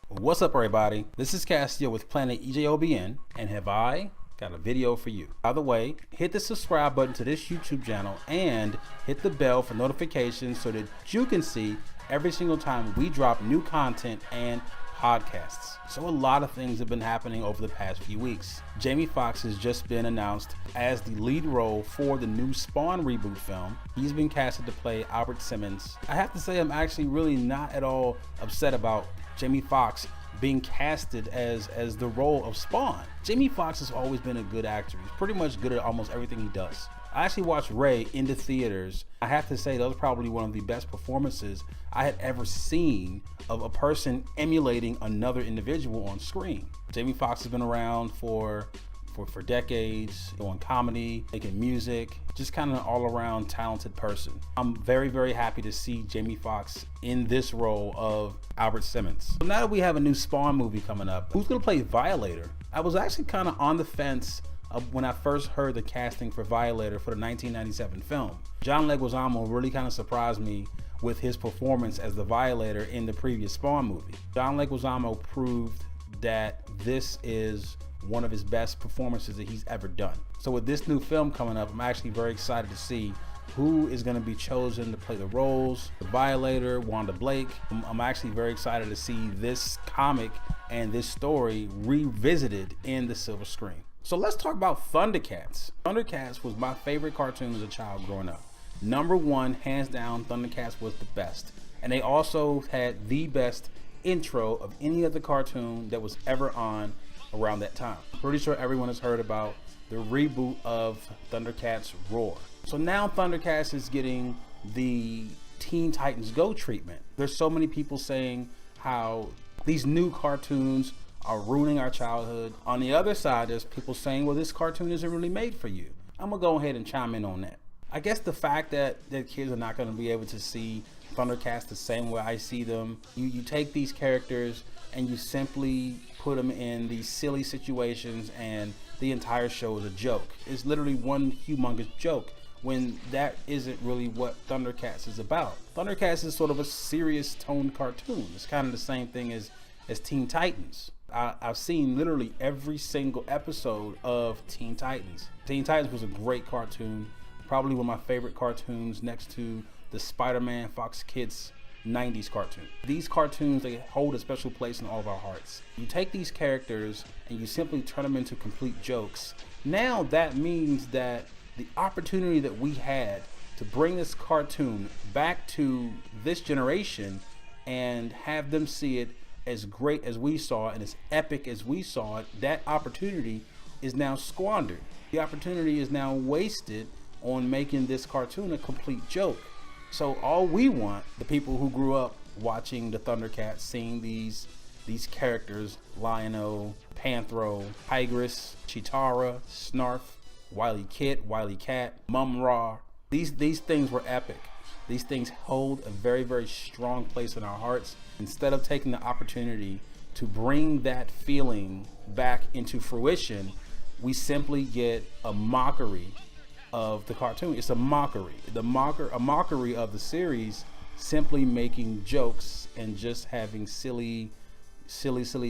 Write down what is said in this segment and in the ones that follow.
What's up, everybody? This is Cassio with Planet EJOBN, and have I got a video for you. By the way, hit the subscribe button to this YouTube channel and hit the bell for notifications so that you can see every single time we drop new content and podcasts. So a lot of things have been happening over the past few weeks. Jamie Foxx has just been announced as the lead role for the new Spawn reboot film. He's been casted to play Albert Simmons. I have to say I'm actually really not at all upset about Jamie Foxx being casted as the role of Spawn. Jamie Foxx has always been a good actor. He's pretty much good at almost everything he does. I actually watched Ray in the theaters. I have to say that was probably one of the best performances I had ever seen of a person emulating another individual on screen. Jamie Foxx has been around for decades, doing comedy, making music, just kind of an all-around talented person. I'm very, very happy to see Jamie Foxx in this role of Albert Simmons. So now that we have a new Spawn movie coming up, who's gonna play Violator? I was actually kind of on the fence when I first heard the casting for Violator for the 1997 film. John Leguizamo really kind of surprised me with his performance as the Violator in the previous Spawn movie. John Leguizamo proved that this is one of his best performances that he's ever done. So with this new film coming up, I'm actually very excited to see who is going to be chosen to play the roles. The Violator, Wanda Blake. I'm actually very excited to see this comic and this story revisited in the silver screen. So let's talk about Thundercats. Thundercats was my favorite cartoon as a child growing up. Number one, hands down, Thundercats was the best. And they also had the best intro of any other cartoon that was ever on around that time. Pretty sure everyone has heard about the reboot of Thundercats Roar. So now Thundercats is getting the Teen Titans Go treatment. There's so many people saying how these new cartoons are ruining our childhood. On the other side, there's people saying, well, this cartoon isn't really made for you. I'm gonna go ahead and chime in on that. I guess the fact that kids are not gonna be able to see Thundercats the same way I see them. You take these characters and you simply put them in these silly situations and the entire show is a joke. It's literally one humongous joke when that isn't really what Thundercats is about. Thundercats is sort of a serious toned cartoon. It's kind of the same thing as Teen Titans. I've seen literally every single episode of Teen Titans. Teen Titans was a great cartoon, probably one of my favorite cartoons next to the Spider-Man Fox Kids 90s cartoon. These cartoons, they hold a special place in all of our hearts. You take these characters and you simply turn them into complete jokes. Now that means that the opportunity that we had to bring this cartoon back to this generation and have them see it as great as we saw it and as epic as we saw it, that opportunity is now squandered. The opportunity is now wasted on making this cartoon a complete joke. So all we want, the people who grew up watching the Thundercats, seeing these characters, Lion-O, Panthro, Tigress, Cheetara, Snarf, Wile Kit, Wile Cat, Mum-Ra, these things were epic. These things hold a very, very strong place in our hearts. Instead of taking the opportunity to bring that feeling back into fruition, we simply get a mockery of the cartoon. It's a mockery. A mockery of the series, simply making jokes and just having silly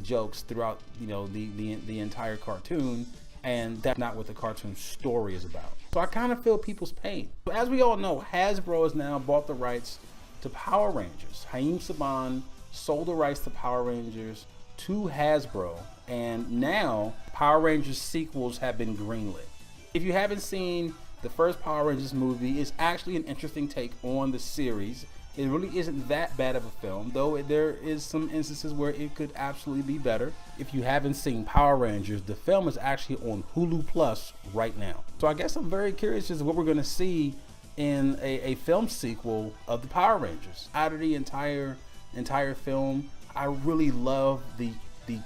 jokes throughout, the entire cartoon, and that's not what the cartoon story is about. So I kind of feel people's pain. So as we all know, Hasbro has now bought the rights to Power Rangers. Haim Saban sold the rights to Power Rangers to Hasbro, and now Power Rangers sequels have been greenlit. If you haven't seen the first Power Rangers movie, it's actually an interesting take on the series. It really isn't that bad of a film, though there is some instances where it could absolutely be better. If you haven't seen Power Rangers, the film is actually on Hulu Plus right now. So I guess I'm very curious as to what we're going to see in a film sequel of the Power Rangers. Out of the entire film, I really love the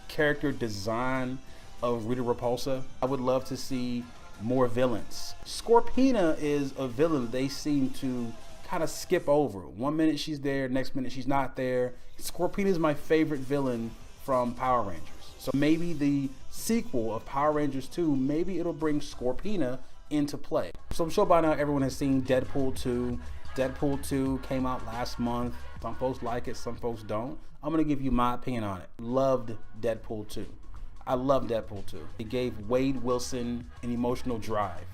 character design of Rita Repulsa. I would love to see more villains. Scorpina is a villain they seem to kind of skip over. One minute she's there, next minute she's not there. Scorpina is my favorite villain from Power Rangers. So maybe the sequel of Power Rangers 2, maybe it'll bring Scorpina into play. So I'm sure by now everyone has seen Deadpool 2. Deadpool 2 came out last month. Some folks like it, some folks don't. I'm gonna give you my opinion on it. Loved Deadpool 2. I love Deadpool 2. It gave Wade Wilson an emotional drive.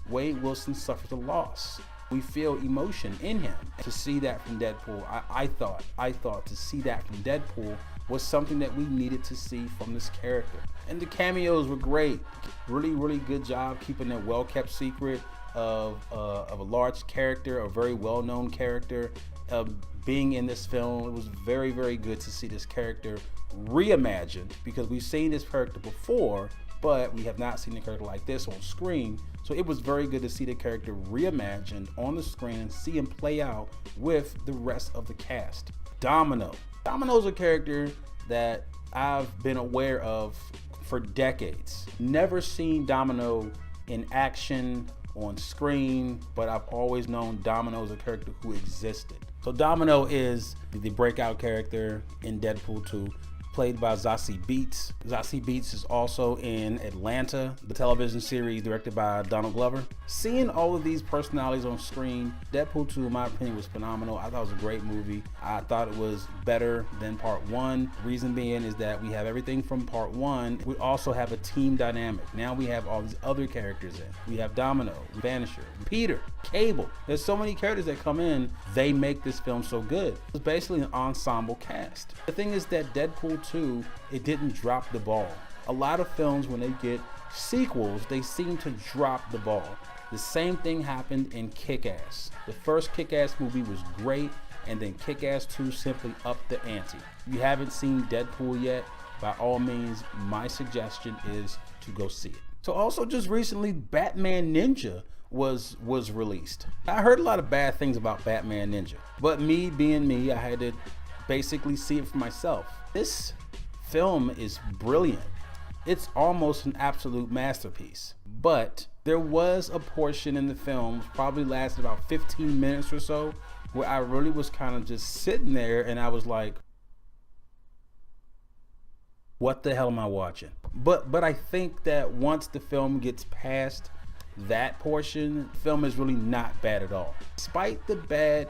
Wade Wilson suffers a loss. We feel emotion in him. To see that from Deadpool, I thought to see that from Deadpool was something that we needed to see from this character. And the cameos were great. Really good job keeping a well-kept secret of a large character, a very well-known character, being in this film. It was very good to see this character reimagined, because we've seen this character before, but we have not seen a character like this on screen. So it was very good to see the character reimagined on the screen and see him play out with the rest of the cast. Domino. Domino's a character that I've been aware of for decades. Never seen Domino in action on screen, but I've always known Domino as a character who existed. So Domino is the breakout character in Deadpool 2, played by Zazie Beetz. Zazie Beetz is also in Atlanta, the television series directed by Donald Glover. Seeing all of these personalities on screen, Deadpool 2, in my opinion, was phenomenal. I thought it was a great movie. I thought it was better than part 1. Reason being is that we have everything from part 1. We also have a team dynamic. Now we have all these other characters in. We have Domino, Vanisher, Peter, Cable. There's so many characters that come in. They make this film so good. It's basically an ensemble cast. The thing is that Deadpool 2, it didn't drop the ball. A lot of films, when they get sequels, they seem to drop the ball. The same thing happened in Kick-Ass. The first Kick-Ass movie was great, and then Kick-Ass 2 simply upped the ante. If you haven't seen Deadpool yet, by all means, my suggestion is to go see it. So also just recently, Batman Ninja was released. I heard a lot of bad things about Batman Ninja, but me being me, I had to basically see it for myself. This film is brilliant. It's almost an absolute masterpiece. But there was a portion in the film, probably lasted about 15 minutes or so, where I really was kind of just sitting there and I was like, what the hell am I watching? But I think that once the film gets past that portion, the film is really not bad at all. Despite the bad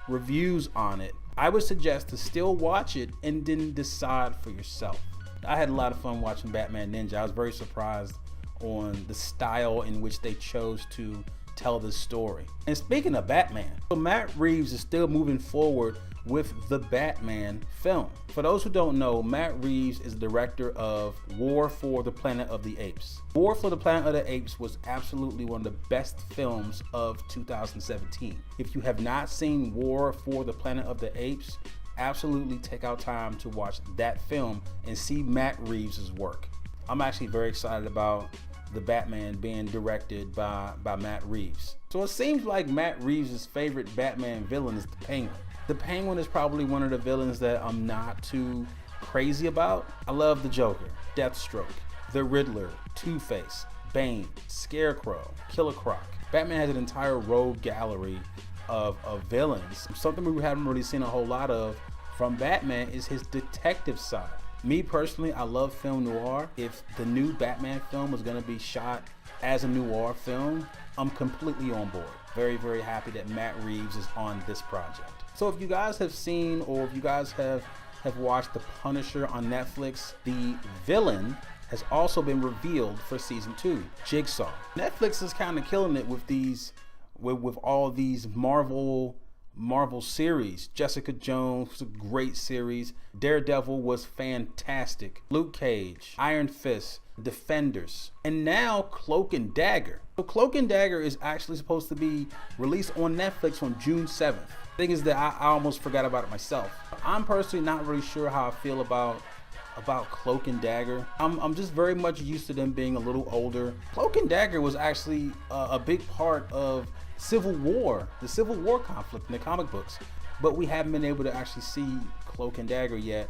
reviews on it, I would suggest to still watch it and then decide for yourself. I had a lot of fun watching Batman Ninja. I was very surprised on the style in which they chose to tell this story. And speaking of Batman, so Matt Reeves is still moving forward with the Batman film. For those who don't know, Matt Reeves is the director of War for the Planet of the Apes. War for the Planet of the Apes was absolutely one of the best films of 2017. If you have not seen War for the Planet of the Apes, absolutely take out time to watch that film and see Matt Reeves' work. I'm actually very excited about the Batman being directed by Matt Reeves. So it seems like Matt Reeves' favorite Batman villain is the Penguin. The Penguin is probably one of the villains that I'm not too crazy about. I love the Joker, Deathstroke, the Riddler, Two-Face, Bane, Scarecrow, Killer Croc. Batman has an entire rogue gallery of villains. Something we haven't really seen a whole lot of from Batman is his detective side. Me personally, I love film noir. If the new Batman film is going to be shot as a noir film, I'm completely on board. Very happy that Matt Reeves is on this project. So if you guys have seen, or if you guys have watched The Punisher on Netflix, the villain has also been revealed for season 2, Jigsaw. Netflix is kind of killing it with these, with all these Marvel series. Jessica Jones was a great series. Daredevil was fantastic. Luke Cage, Iron Fist, Defenders, and now Cloak and Dagger. So Cloak and Dagger is actually supposed to be released on Netflix on June 7th. Thing is that I almost forgot about it myself. I'm personally not really sure how I feel about Cloak and Dagger. I'm just very much used to them being a little older. Cloak and Dagger was actually a big part of Civil War, the Civil War conflict in the comic books, but we haven't been able to actually see Cloak and Dagger yet,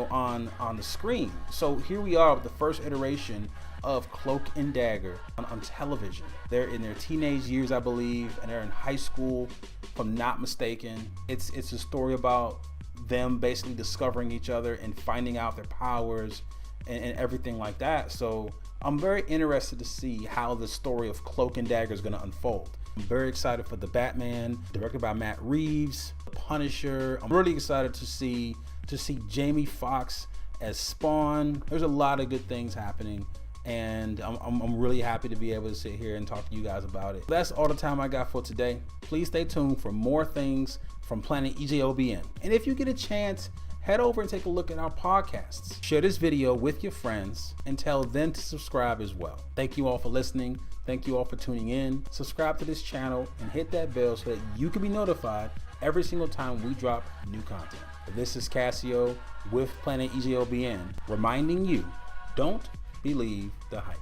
on the screen. So here we are with the first iteration of Cloak and Dagger on television. They're in their teenage years, I believe, and they're in high school, if I'm not mistaken. It's a story about them basically discovering each other and finding out their powers and everything like that. So I'm very interested to see how the story of Cloak and Dagger is going to unfold. I'm very excited for The Batman, directed by Matt Reeves, The Punisher. I'm really excited to see Jamie Foxx as Spawn. There's a lot of good things happening, and I'm really happy to be able to sit here and talk to you guys about it. That's all the time I got for today. Please stay tuned for more things from Planet EJOBN. And if you get a chance, head over and take a look at our podcasts. Share this video with your friends and tell them to subscribe as well. Thank you all for listening. Thank you all for tuning in. Subscribe to this channel and hit that bell so that you can be notified every single time we drop new content. This is Cassio with Planet EJOBN, reminding you, don't believe the hype.